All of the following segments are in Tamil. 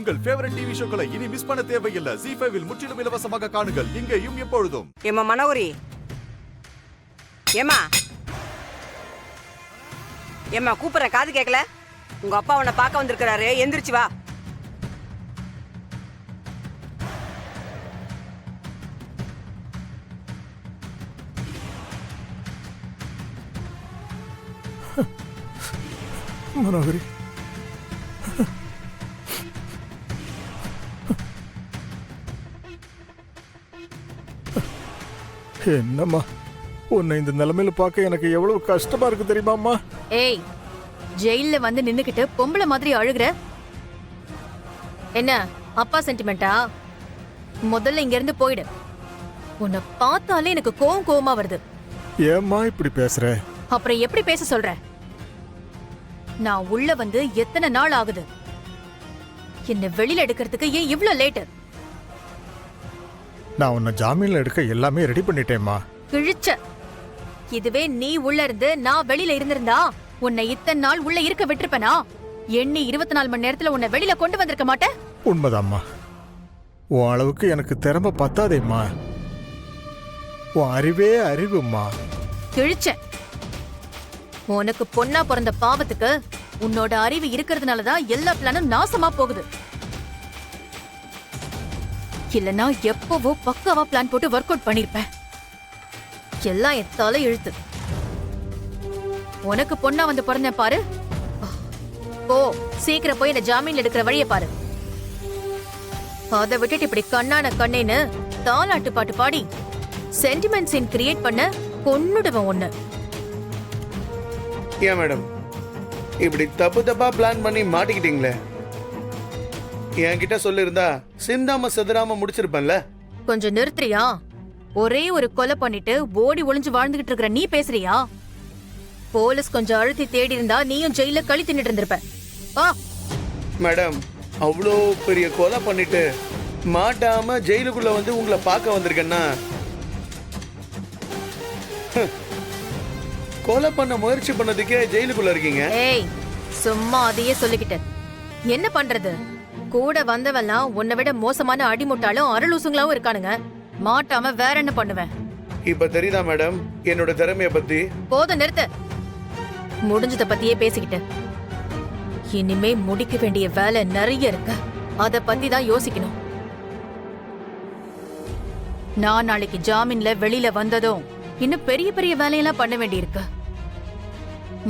உங்கள் ஃபேவரட் டிவி ஷோக்களை இனி மிஸ் பண்ண தேவையில்லை. ZEE5 இல் முற்றிலும் இலவசமாக காணுங்கள். இங்கேயும் எப்பொழுதும். ஏமா மனோகரி, ஏமா ஏமா கூப்பிடுறேன், காது கேட்கல? உங்க அப்பா உன்னை பார்க்க வந்திருக்கிறாரு, எந்திரிச்சு வா. மனோகரி, என்னம்மா உன்னை இந்த நிலைமையில பார்க்க எனக்கு எவ்வளவு கஷ்டமா இருக்கு தெரியுமாம்மா? ஏய், ஜெயில வந்து நின்னுக்கிட்டு பொம்பளை மாதிரி அழுகுற என்ன? அப்பா சென்டிமெண்டா? முதல்ல இங்க இருந்து போயிடு. உன்னை பார்த்தாலே எனக்கு கோவமா வருது. ஏம்மா இப்படி பேசுற? அப்புறம் எப்படி பேச சொல்ற? நான் உள்ள வந்து எத்தனை நாள் ஆகுது? என்ன வெளியில எடுக்கிறதுக்கு ஏன் இவ்ளோ லேட்டு? நான் உன்னை ஜாமீன்ல எடுக்க எல்லாமே ரெடி பண்ணிட்டேம்மா. கிழிச்ச. இதுவே நீ உள்ள இருந்து நான் வெளியில இருந்திருந்தா உன்னை இத்தனை நாள் உள்ள இருக்க விட்டுருப்பனா? எண்ணி 24 மணி நேரத்துல உன்னை வெளியில கொண்டு வந்திருக்க மாட்டேன். உண்மைதாம்மா, உன் அளவுக்கு எனக்கு திறமை பத்தாதேம்மா. உன் அறிவே அறிவும்மா. கிழிச்ச. உனக்கு பொண்ணா பிறந்த பாவத்துக்கு உன்னோட அறிவு இருக்கிறதுனாலதான் எல்லா பிளானும் நாசமா போகுது. இல்லனா எப்பவோ பக்காவா பிளான் போட்டு ஒர்க் அவுட் பண்ணிருப்பேன். எல்லாம் எத்தால இழுத்து. உனக்கு பொண்ணா வந்து பிறந்தேன் பாரு. போ, சீக்கிரம் போய் என்ன ஜாமீன்ல எடுக்கிற வழியை பாரு. அதை விட்டுட்டு இப்படி கண்ணான கண்ணேன்னு தாலாட்டு பாட்டு பாடி சென்டிமெண்ட் சீன் கிரியேட் பண்ண கொன்னுடுவேன் ஒண்ணு. ஏன் மேடம் இப்படி தப்பா பிளான் பண்ணி மாட்டிக்கிட்டீங்களே? என்கிட்ட சொல்லிருந்தா சிந்தாம செதறாம முடிச்சிருப்பேன்ல. கொஞ்சம் நிறுத்துறியா? ஒரே ஒரு கொலை பண்ணிட்டு ஓடி ஒளிஞ்சு வாழ்ந்துகிட்டு இருக்கிற நீ பேசுறியா? போலீஸ் கொஞ்சம் அழுத்தி தேடி இருந்தா நீயும் ஜெயில களி தின்னுட்டு இருந்திருப்ப. மேடம், அவ்வளோ பெரிய கொலை பண்ணிட்டு மாட்டாம ஜெயிலுக்குள்ள வந்து உங்களை பார்க்க வந்திருக்கேன்னா கொலை பண்ண முயற்சி பண்ணதுக்கே ஜெயிலுக்குள்ள இருக்கீங்க. ஏய், சும்மா அதையே சொல்லிக்கிட்டு என்ன பண்றது? கூட வந்தவெல்லாம் உன்னை விட மோசமான அடிமுட்டாலும் அருளூசுங்களாவும் இருக்கானுங்க. மாட்டாம வேற என்ன பண்ணுவேன்? இப்ப தெரியுதா மேடம் என்னோட திறமைய பத்தி? போதும், நிறுத்து. முடிஞ்சத பத்தியே பேசிக்கிட்டு இனிமே முடிக்க வேண்டிய வேலை நிறைய இருக்கு. அத பத்தி தான் யோசிக்கணும். நான் நாளைக்கு ஜாமீன்ல வெளியில வந்ததும் இன்னும் பெரிய பெரிய வேலையெல்லாம் பண்ண வேண்டியிருக்கு.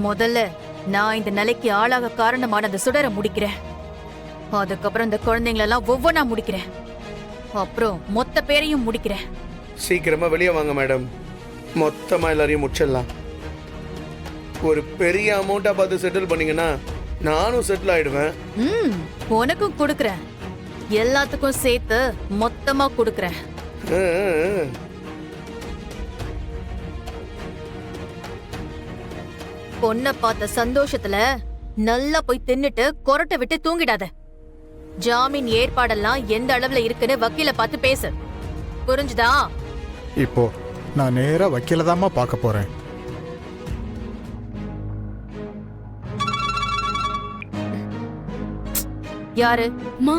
முதல்ல நான் இந்த நிலைக்கு ஆளாக காரணமான அந்த சுடரை முடிக்கிறேன். அதுக்கப்புறம் இந்த குழந்தைங்களெல்லாம் ஒவ்வொன்னா முடிக்கிறேன். அப்புறம் மொத்த பேரையும் முடிக்கிறேன். சீக்கிரமா வெளியே வாங்க மேடம், மொத்தமா எல்லாரையும் முடிச்சிடலாம். ஒரு பெரிய அமௌண்டா பார்த்து செட்டில் பண்ணீங்கன்னா நானும் செட்டில் ஆயிடுவேன். உனக்கும் கொடுக்கறேன், எல்லாத்துக்கும் சேர்த்து மொத்தமா கொடுக்கறேன். பொண்ண பார்த்த சந்தோஷத்துல நல்லா போய் தின்னுட்டு கொரட்டை விட்டு தூங்கிடாத. ஜாமீன் ஏற்பாடெல்லாம் எந்த அளவுல இருக்குன்னு வக்கீல பார்த்து பேசு, புரிஞ்சுதா? இப்போ நான் நேரா வக்கீலதாம்மா பார்க்க போறேன். யாரு? மா,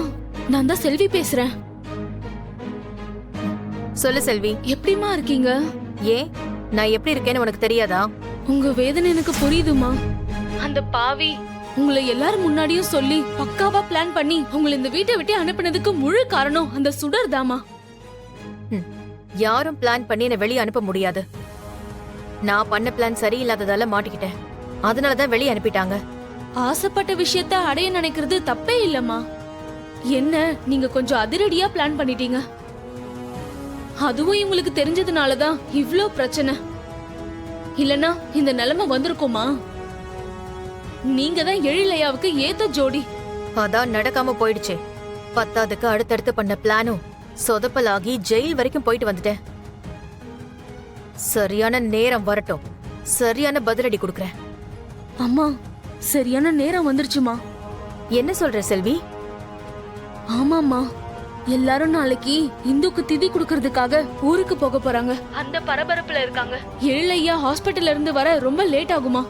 நான் தான் செல்வி பேசுறேன். சொல்லு செல்வி. எப்படிமா இருக்கீங்க? ஏன், நான் எப்படி இருக்கேன்னு உனக்கு தெரியாதா? உங்க வேதனை எனக்கு புரியுதுமா. அந்த பாவி உங்களை எல்லாரும் முன்னாடியும் சொல்லி பக்காவா பிளான் பண்ணி உங்களை இந்த வீட்டை விட்டு அனுப்பினதுக்கு முழு காரணம் அந்த சுடர் தாமா. யாரும் பிளான் பண்ணி என்ன வெளியே அனுப்ப முடியாது. நான் பண்ண பிளான் சரியில்லாததால மாட்டிக்கிட்டேன். அதனாலதான் வெளியே அனுப்பிட்டாங்க. ஆசைப்பட்ட விஷயத்த அடைய நினைக்கிறது தப்பே இல்லம்மா. என்ன நீங்க கொஞ்சம் அதிரடியா பிளான் பண்ணிட்டீங்க. அதுவும் இவங்களுக்கு தெரிஞ்சதுனாலதான் இவ்ளோ பிரச்சனை. இல்லனா இந்த நிலைமை வந்திருக்குமா? நீங்க தான் எழிலையாவுக்கு ஏத்த ஜோடி. அதான் நடக்காம போயிடுச்சு. பத்தாவதுக்கு அடுத்தடுத்து பண்ண பிளானும் சொதப்பலாகி ஜெயில் வரைக்கும் போயிட்டு வந்துட்டேன். சரியான நேரம் வரட்டும், சரியான பதிலடி கொடுக்கறேன். அம்மா, சரியான நேரம் வந்துருச்சுமா. என்ன சொல்ற செல்வி? ஆமாமா, எல்லாரும் நாளைக்கு இந்துக்கு திதி குடுக்கறதுக்காக ஊருக்கு போக போறாங்க. அந்த பரபரப்புல இருக்காங்க. எழிலையா ஹாஸ்பிட்டல்ல இருந்து வர ரொம்ப லேட் ஆகுமா?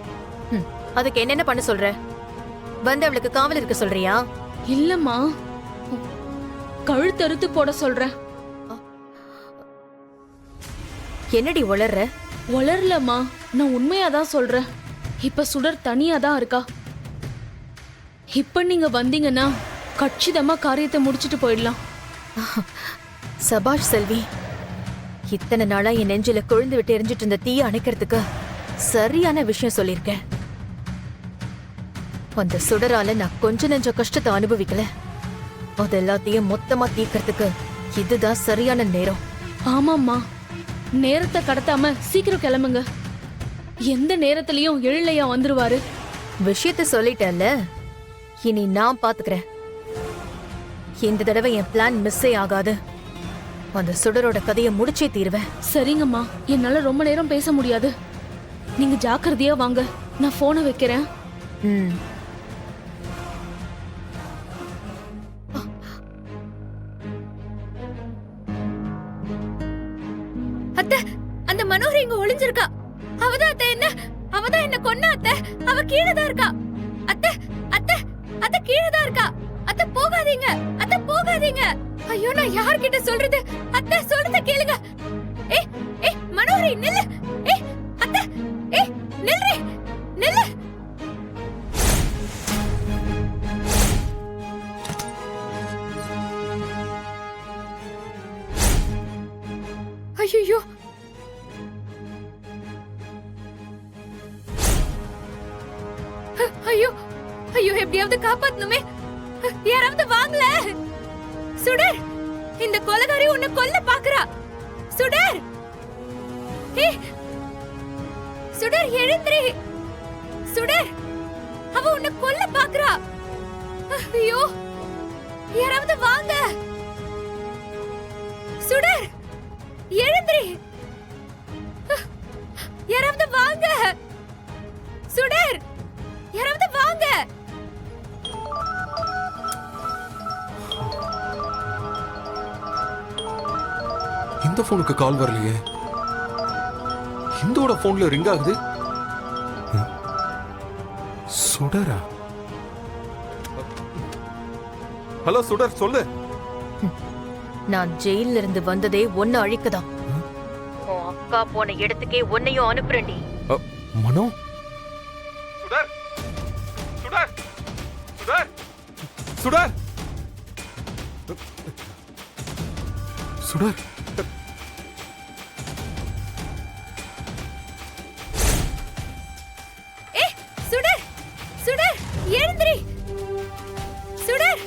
அதுக்கு என்னென்ன பண்ண சொல்ற? வந்து அவளுக்கு காவல் இருக்க சொல்றியா? இல்லம்மா, கழுத்தறுத்து போட சொல்றேன். என்னடி உளர்ற? வளரலம்மா, நான் உண்மையாதான் சொல்றேன். இப்ப சுடர் தனியா தான் இருக்கா. இப்ப நீங்க வந்தீங்கன்னா கச்சிதமா காரியத்தை முடிச்சிட்டு போயிடலாம். சபாஷ் செல்வி, இத்தனை நாளா என் நெஞ்சில கொழுந்து விட்டு எரிஞ்சிட்டு இருந்த தீய அணைக்கிறதுக்கு சரியான விஷயம் சொல்லியிருக்கேன். அந்த சுடரால நான் கொஞ்ச நெஞ்ச கஷ்டத்தை அனுபவிக்கல. அது எல்லாத்தையும் மொத்தமா தீக்கிறதுக்கு இதுதான் சரியான நேரம். ஆமாம்மா, நேரத்தை கடத்தாம சீக்கிரம் கிளம்புங்க. எந்த நேரத்திலயும் எழிலையா வந்துருவாரு. விஷயத்த சொல்லிட்டேன்ல, இனி நான் பாத்துக்கிறேன். இந்த தடவை என் பிளான் மிஸ்ஸே ஆகாது. அந்த சுடரோட கதையை முடிச்சே தீருவேன். சரிங்கம்மா, என்னால ரொம்ப நேரம் பேச முடியாது. நீங்க ஜாக்கிரதையா வாங்க. நான் போனை வைக்கிறேன். ம். அத்தை, அந்த மனோகர் இங்க ஒளிஞ்சிருக்கா. அவதான் என்ன கொன்னா அத்தை. அவ கீழே தான் இருக்கா. அத்தை அத்தை அத்தை கீழே தான் இருக்கா. அத்தை போகாதீங்க, அத்தை போகாதீங்க. ஐயோ, நான் யார்கிட்ட சொல்றது? அத்தை சொல்றத கேளுங்க. ஏய் ஏய் மனோகரி நில்லு. ஏய் அத்தை, ஏய் நில்லு நில்லு. ஐயோ, ஐயோ ஐயோ, எப்படியாவது காப்பாத்தணுமே. யாராவது வாங்கல. சுடர், இந்த கொலைகாரி உன்னை கொல்ல பாக்குறா. சுடர், ஏய் சுடர் எழுந்திரி. சுடர், அவ உன்னை கொல்ல பாக்குறா. ஐயோ, யாராவது வாங்க. சுடர் எழுந்திரி. யாராவது வாங்க. சுடர், யாராவது வாங்க. இந்த போனுக்கு கால் வரலையே. இந்தோட போன்ல ரிங் ஆகுது. சுடரா? ஹலோ சுடர், சொல்லு. நான் ஜெயில இருந்து வந்ததே ஒன்னு அழிக்கதான். உன் அக்கா போன இடத்துக்கே உன்னையும் அனுப்புறேன்டி. மனோ, சுடர் சுடர் சுடர் சுடர் சுடர். ஏய் சுடர், சுடர் எழுந்திரி. சுடர்,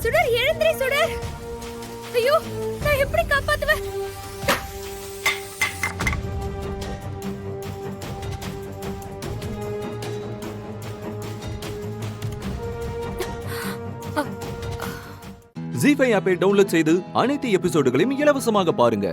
சுடர் எழுந்திரி. சுடர், ஐயோ, நான் எப்படி காப்பாத்துவேன்? ஜீ5 ஆப்பை டவுன்லோட் செய்து அனைத்து எபிசோடுகளையும் இலவசமாக பாருங்க.